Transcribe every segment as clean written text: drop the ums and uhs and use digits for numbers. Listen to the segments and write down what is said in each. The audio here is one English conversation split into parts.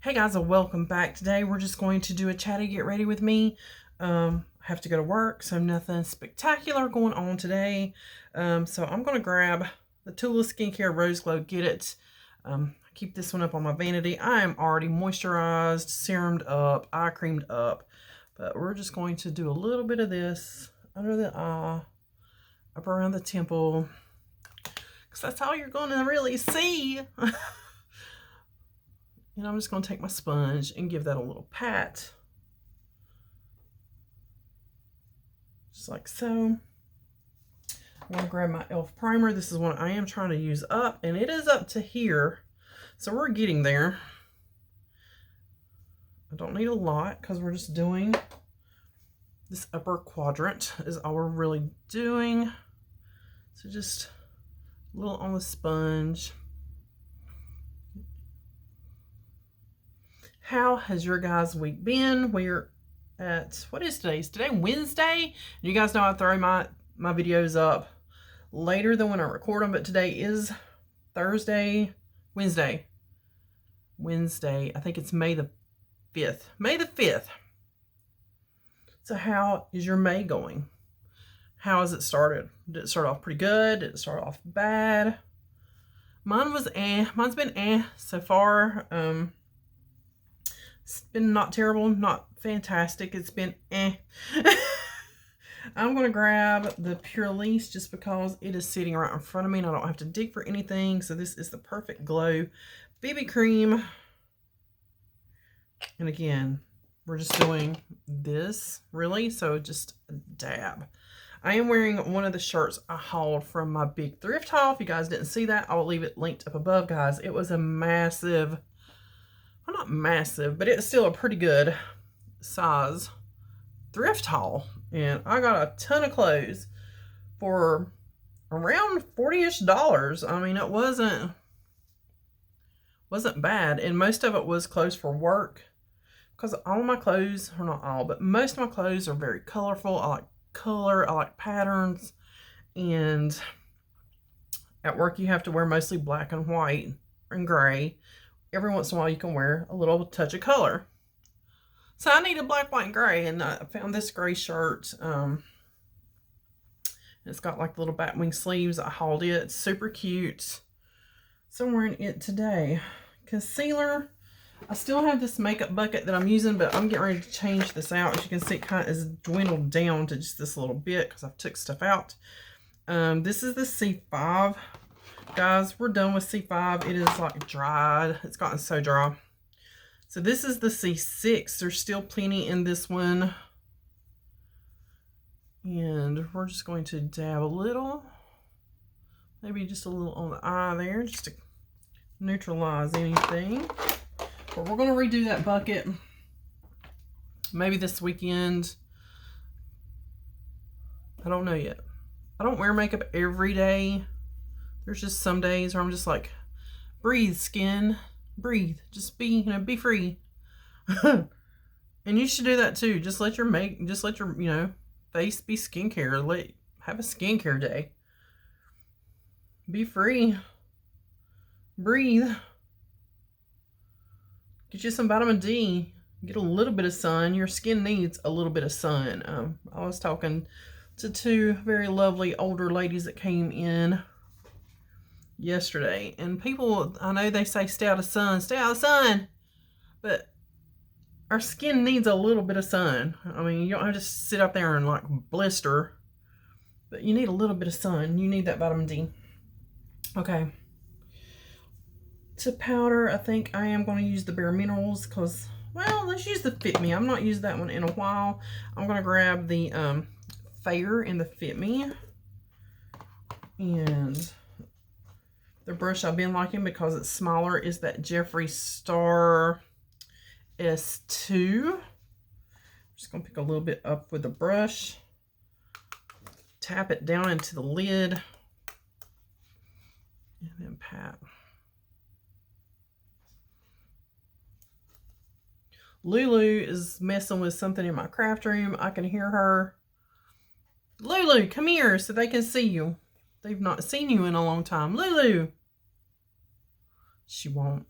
Hey guys, and welcome back. Today we're just going to do a chatty get ready with me. I have to go to work, so nothing spectacular going on today. So I'm going to grab the Tula Skincare Rose Glow Get It. I keep this one up on my vanity. I am already moisturized, serumed up, eye creamed up. But we're just going to do a little bit of this under the eye, up around the temple, because that's all you're going to really see. And I'm just going to take my sponge and give that a little pat. Just like so. I'm going to grab my e.l.f. primer. This is one I am trying to use up, and it is up to here. So we're getting there. I don't need a lot because we're just doing this upper quadrant is all we're really doing. So just a little on the sponge. How has your guys' week been? We're at, what is today? Is today Wednesday? You guys know I throw my videos up later than when I record them, but today is Thursday, Wednesday. I think it's May the 5th. May the 5th. So how is your May going? How has it started? Did it start off pretty good? Did it start off bad? Mine was Mine's been so far. It's been not terrible, not fantastic. It's been I'm going to grab the Pure Lease just because it is sitting right in front of me and I don't have to dig for anything. So this is the Perfect Glow BB Cream. And again, we're just doing this, really. So just a dab. I am wearing one of the shirts I hauled from my big thrift haul. If you guys didn't see that, I'll leave it linked up above, guys. It was a massive... well, not massive, but it's still a pretty good size thrift haul. And I got a ton of clothes for around $40-ish. I mean, it wasn't bad. And most of it was clothes for work. Because all of my clothes, or not all, but most of my clothes are very colorful. I like color, I like patterns. And at work you have to wear mostly black and white and gray. Every once in a while you can wear a little touch of color. So I needed black, white, and gray, and I found this gray shirt. It's got like little bat wing sleeves. I hauled it. It's super cute. So I'm wearing it today. Concealer. I still have this makeup bucket that I'm using, but I'm getting ready to change this out. As you can see, it kind of is dwindled down to just this little bit because I've took stuff out. This is the C5. Guys, we're done with C5. It is like dried. It's gotten so dry. So this is the C6. There's still plenty in this one. And we're just going to dab a little. Maybe just a little on the eye there, just to neutralize anything. But we're going to redo that bucket. Maybe this weekend. I don't know yet. I don't wear makeup every day. There's just some days where I'm just like, breathe, skin, breathe. Just be, be free. And you should do that too. Just let your face be skincare. Have a skincare day. Be free. Breathe. Get you some vitamin D. Get a little bit of sun. Your skin needs a little bit of sun. I was talking to two very lovely older ladies that came in yesterday, and people, I know they say stay out of the sun, but our skin needs a little bit of sun. I mean, you don't have to sit out there and like blister, but you need a little bit of sun. You need that vitamin D. Okay, to powder, I think I am going to use the Bare Minerals because, well, let's use the Fit Me. I've not used that one in a while. I'm going to grab the Fair in the Fit Me, and the brush I've been liking because it's smaller is that Jeffree Star S2. I'm just going to pick a little bit up with the brush. Tap it down into the lid. And then pat. Lulu is messing with something in my craft room. I can hear her. Lulu, come here so they can see you. They've not seen you in a long time. Lulu. She won't.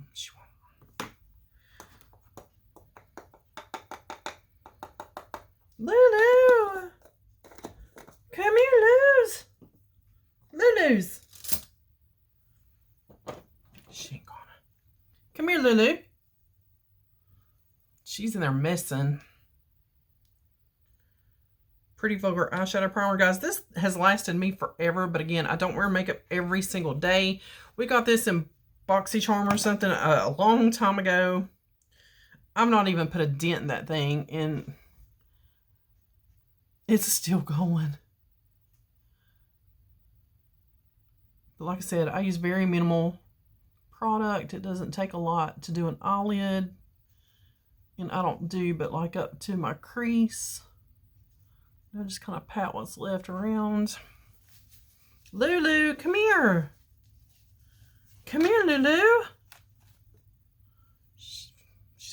Lulu. Come here, Luz. Lulu's. She ain't gonna. Come here, Lulu. She's in there messing. Pretty Vulgar eyeshadow primer, guys. This has lasted me forever, but again, I don't wear makeup every single day. We got this in Boxycharm or something a long time ago. I've not even put a dent in that thing, and it's still going. But like I said, I use very minimal product. It doesn't take a lot to do an eyelid, and I don't do but like up to my crease. I just kind of pat what's left around. Lulu, come here. Come here, Lulu. She's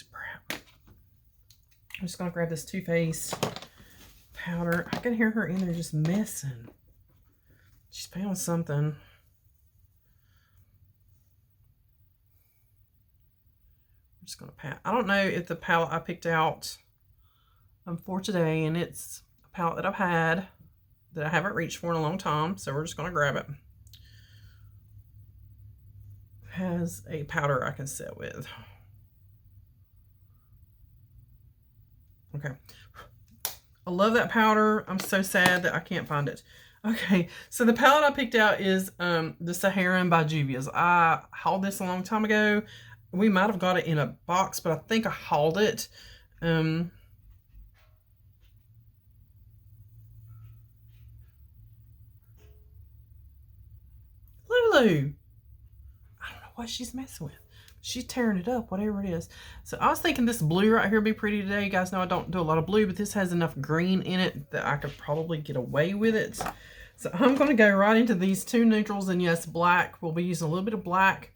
a brat. I'm just going to grab this Too Faced powder. I can hear her in there just messing. She's found something. I'm just going to pat. I don't know if the palette I picked out for today, and it's palette that I've had that I haven't reached for in a long time, so we're just going to grab it. Has a powder I can set with. Okay, I love that powder. I'm so sad that I can't find it. Okay, so the palette I picked out is the Saharan by Juvia's. I hauled this a long time ago. We might have got it in a box, but I think I hauled it. Lulu. I don't know what she's messing with. She's tearing it up, whatever it is. So I was thinking this blue right here would be pretty today. You guys know I don't do a lot of blue, but this has enough green in it that I could probably get away with it. So I'm going to go right into these two neutrals, and yes, black. We'll be using a little bit of black.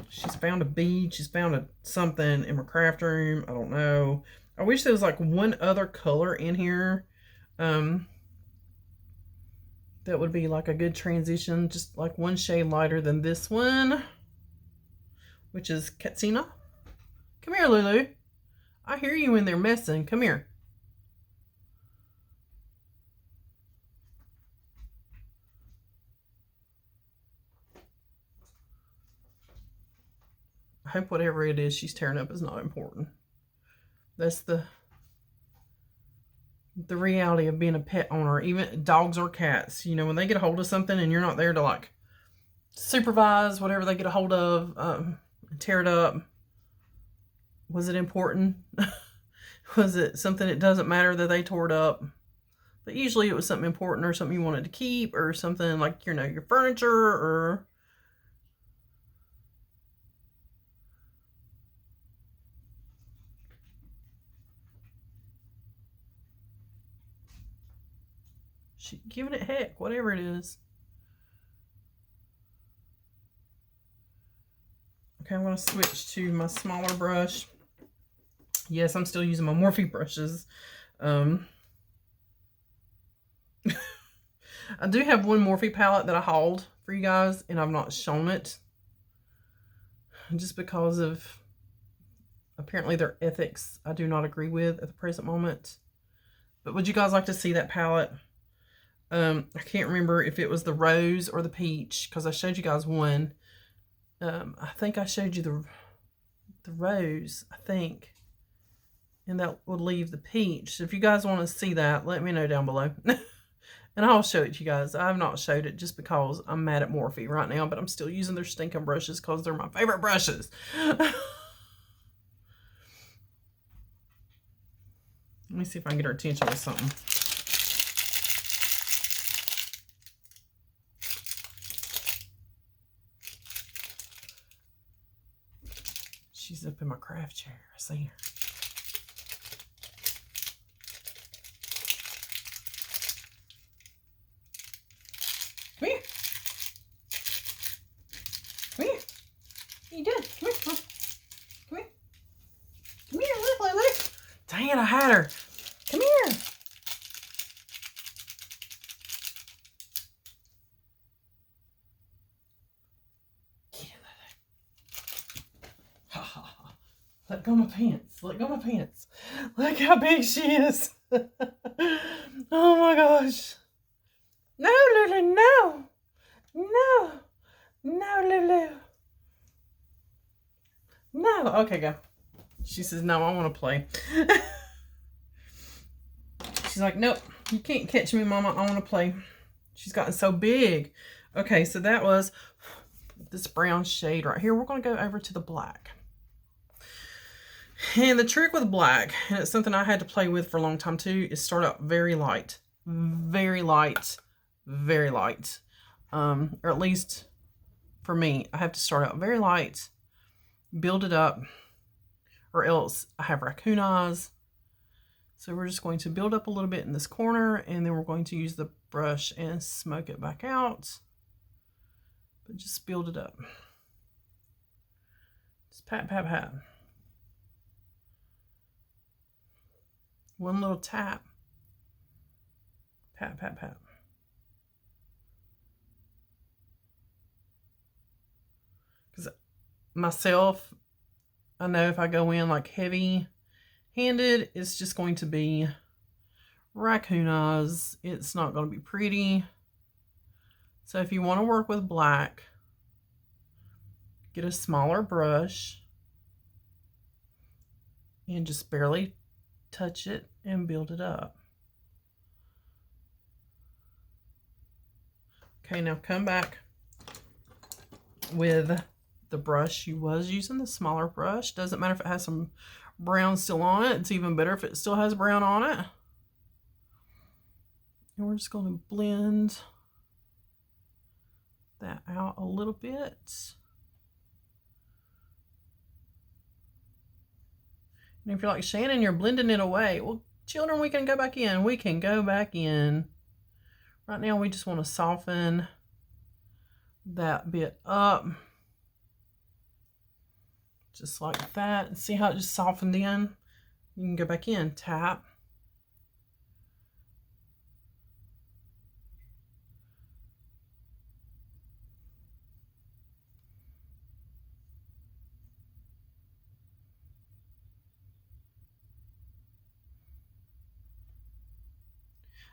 She's found a bead. She's found something in my craft room. I don't know. I wish there was like one other color in here. That would be like a good transition, just like one shade lighter than this one, which is Katsina. Come here, Lulu. I hear you in there messing. Come here. I hope whatever it is she's tearing up is not important. That's the reality of being a pet owner, even dogs or cats. You know, when they get a hold of something and you're not there to like supervise whatever they get a hold of, tear it up. Was it important? Was it something that doesn't matter that they tore it up? But usually it was something important or something you wanted to keep, or something like, you know, your furniture, or she giving it heck, whatever it is. Okay, I'm going to switch to my smaller brush. Yes, I'm still using my Morphe brushes. I do have one Morphe palette that I hauled for you guys, and I've not shown it. Just because of, apparently, their ethics I do not agree with at the present moment. But would you guys like to see that palette? I can't remember if it was the rose or the peach, because I showed you guys one. I think I showed you the rose, I think. And that would leave the peach. So if you guys want to see that, let me know down below. And I'll show it to you guys. I have not showed it just because I'm mad at Morphe right now, but I'm still using their stinking brushes because they're my favorite brushes. Let me see if I can get her attention with something. She's up in my craft chair. I see her. Come here. Come here. What are you doing? Come here. Come here. Come here. Look, Lulu. Dang it, I had her. Come here. Get in there. Ha ha ha. Let go of my pants. Let go of my pants. Look how big she is. Oh my gosh. No, Lulu, no. No. No, Lulu. No. Okay, go. She says, no, I want to play. She's like, nope, you can't catch me, Mama. I want to play. She's gotten so big. Okay, so that was this brown shade right here. We're going to go over to the black. And the trick with black, and it's something I had to play with for a long time too, is start out very light. Very light. Very light. Or at least for me, I have to start out very light, build it up, or else I have raccoon eyes. So we're just going to build up a little bit in this corner, and then we're going to use the brush and smoke it back out. But just build it up. Just pat, pat, pat. One little tap. Pat, pat, pat. Because myself, I know if I go in like heavy handed, it's just going to be raccoon eyes. It's not going to be pretty. So if you want to work with black, get a smaller brush and just barely touch it and build it up. Okay, now come back with the brush you was using, the smaller brush. Doesn't matter if it has some brown still on it. It's even better if it still has brown on it. And we're just going to blend that out a little bit. And if you're like, Shannon, you're blending it away. Well, children, we can go back in. We can go back in. Right now, we just want to soften that bit up. Just like that. And see how it just softened in? You can go back in. Tap.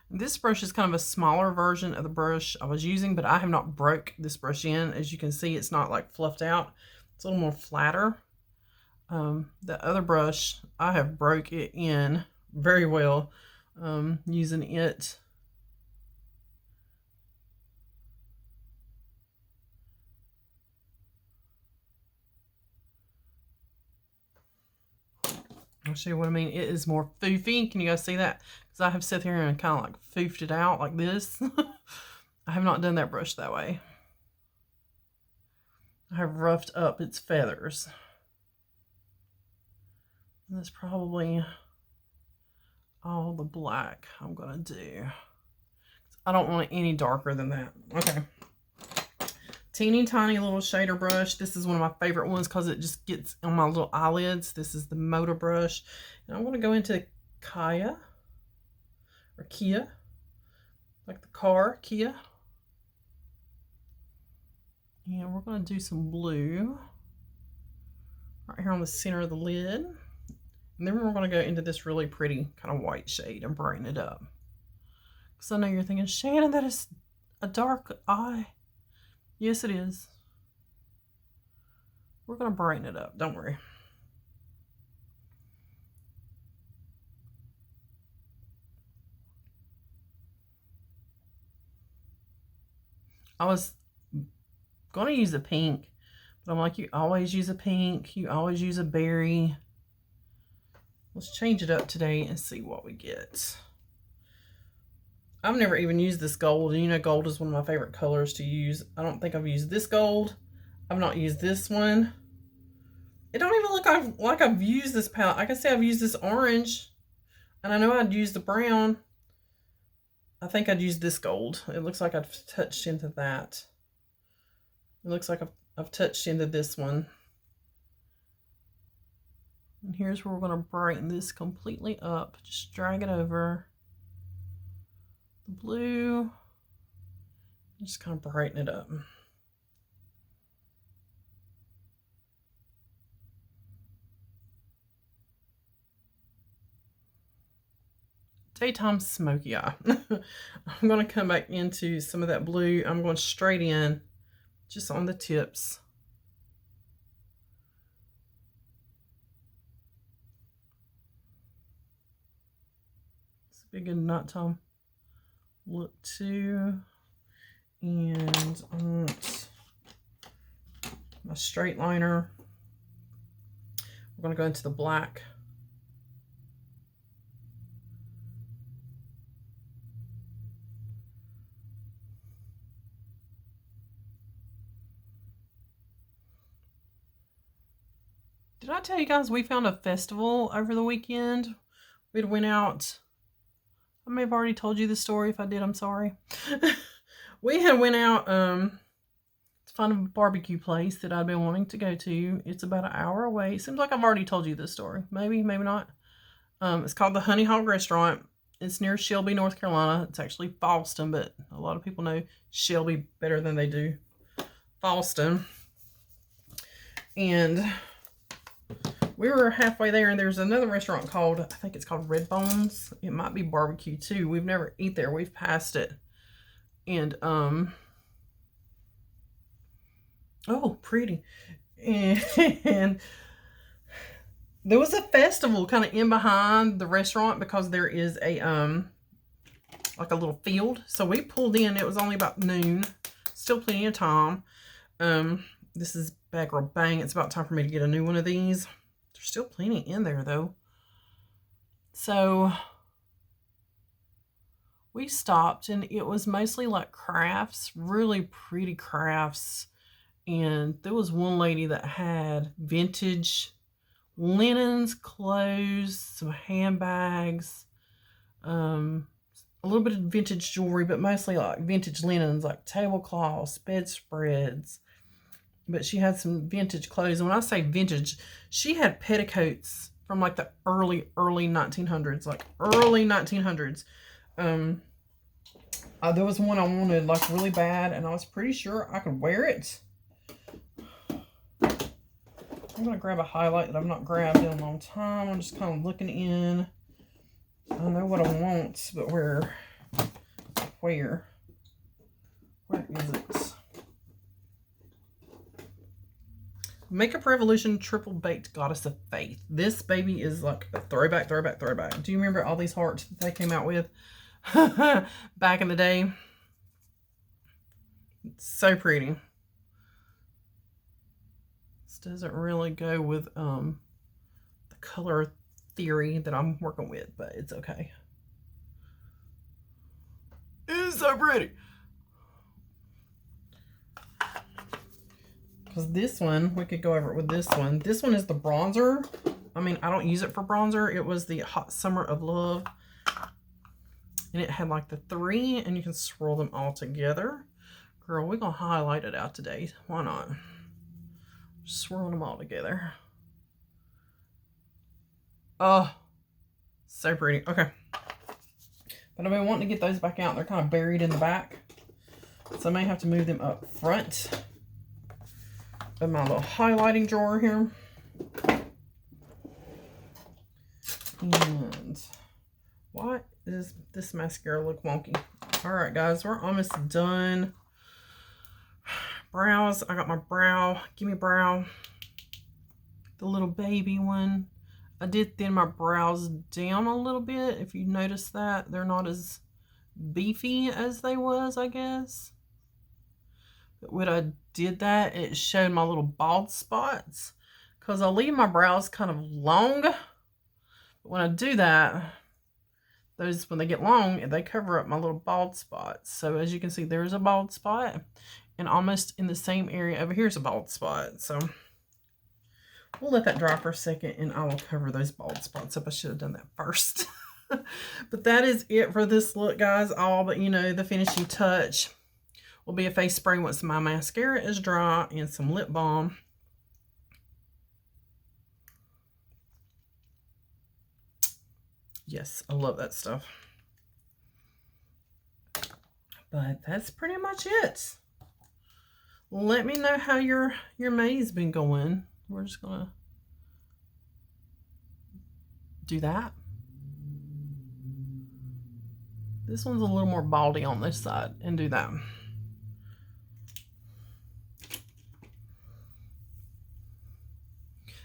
This brush is kind of a smaller version of the brush I was using, but I have not broke this brush in. As you can see, it's not like fluffed out. It's a little more flatter. The other brush, I have broke it in very well using it. I'll show you what I mean. It is more foofy. Can you guys see that? Because I have sat here and kind of like foofed it out like this. I have not done that brush that way. I have roughed up its feathers. And that's probably all the black I'm going to do. I don't want it any darker than that. Okay. Teeny tiny little shader brush. This is one of my favorite ones because it just gets on my little eyelids. This is the motor brush. And I'm going to go into Kia. Or Kia. Like the car, Kia. And we're going to do some blue. Right here on the center of the lid. And then we're going to go into this really pretty kind of white shade and brighten it up. Because I know you're thinking, Shannon, that is a dark eye. Yes, it is. We're going to brighten it up. Don't worry. I was going to use a pink, but I'm like, you always use a pink. You always use a berry. Let's change it up today and see what we get. I've never even used this gold. And you know, gold is one of my favorite colors to use. I don't think I've used this gold. I've not used this one. It don't even look like I've used this palette. I can say I've used this orange. And I know I'd use the brown. I think I'd use this gold. It looks like I've touched into that. It looks like I've touched into this one. And here's where we're going to brighten this completely up. Just drag it over the blue. Just kind of brighten it up. daytime smoky eye. I'm going to come back into some of that blue. I'm going straight in just on the tips. It's a big good nighttime look too. And I want my straight liner. We're going to go into the black. Did I tell you guys we found a festival over the weekend? We went out. I may have already told you the story. If I did, I'm sorry. We had went out to find a barbecue place that I'd been wanting to go to. It's about an hour away. It seems like I've already told you this story. Maybe, maybe not. It's called the Honey Hog Restaurant. It's near Shelby, North Carolina. It's actually Falston, but a lot of people know Shelby better than they do Falston. And we were halfway there, and there's another restaurant called, I think it's called Red Bones. It might be barbecue too. We've never eaten there. We've passed it. And oh, pretty. And there was a festival kind of in behind the restaurant because there is a like a little field. So we pulled in. It was only about noon. Still plenty of time. This is Bad Girl Bang. It's about time for me to get a new one of these. There's still plenty in there though. So we stopped, and it was mostly like crafts, really pretty crafts. And there was one lady that had vintage linens, clothes, some handbags, a little bit of vintage jewelry, but mostly like vintage linens, like tablecloths, bedspreads. But she had some vintage clothes. And when I say vintage, she had petticoats from like the early 1900s, like early 1900s. There was one I wanted like really bad, and I was pretty sure I could wear it. I'm going to grab a highlight that I've not grabbed in a long time. I'm just kind of looking in. I know what I want, but where is it? Makeup Revolution Triple Baked Goddess of Faith. This baby is like a throwback. Do you remember all these hearts that they came out with back in the day? It's so pretty. This doesn't really go with the color theory that I'm working with, but it's okay. It's so pretty. Because this one, we could go over it with this one. This one is the bronzer. I mean, I don't use it for bronzer. It was the Hot Summer of Love. And it had like the 3, and you can swirl them all together. Girl, we're going to highlight it out today. Why not? Just swirling them all together. Oh, so pretty. Okay. But I've been wanting to get those back out. They're kind of buried in the back. So I may have to move them up front of my little highlighting drawer here. And why does this mascara look wonky? All right, guys, we're almost done. Brows. I got my brow. Gimme Brow. The little baby one. I did thin my brows down a little bit. If you notice that, they're not as beefy as they was, I guess. But when I did that, it showed my little bald spots. Because I leave my brows kind of long. But when I do that, those, when they get long, they cover up my little bald spots. So as you can see, there's a bald spot. And almost in the same area over here is a bald spot. So we'll let that dry for a second, and I will cover those bald spots up. I should have done that first. But that is it for this look, guys. All but, you know, the finishing touch will be a face spray once my mascara is dry, and some lip balm. Yes, I love that stuff. But that's pretty much it. Let me know how your May's been going. We're just gonna do that. This one's a little more baldy on this side, and do that.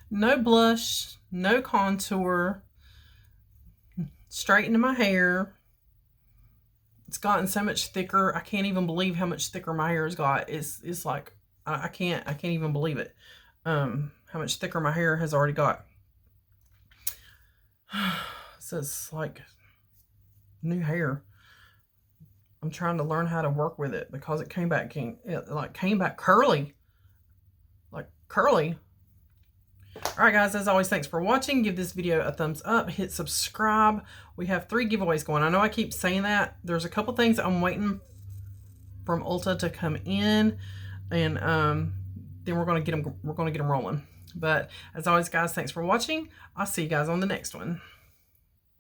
No blush, no contour, straight into my hair. It's gotten so much thicker. I can't even believe how much thicker my hair has got. It's like, I can't even believe it. How much thicker my hair has already got. So it's like new hair. I'm trying to learn how to work with it because it came back curly. Like curly. Alright guys, as always, thanks for watching. Give this video a thumbs up. Hit subscribe. We have 3 giveaways going. I know I keep saying that. There's a couple things I'm waiting from Ulta to come in. And then we're gonna get them rolling. But as always, guys, thanks for watching. I'll see you guys on the next one.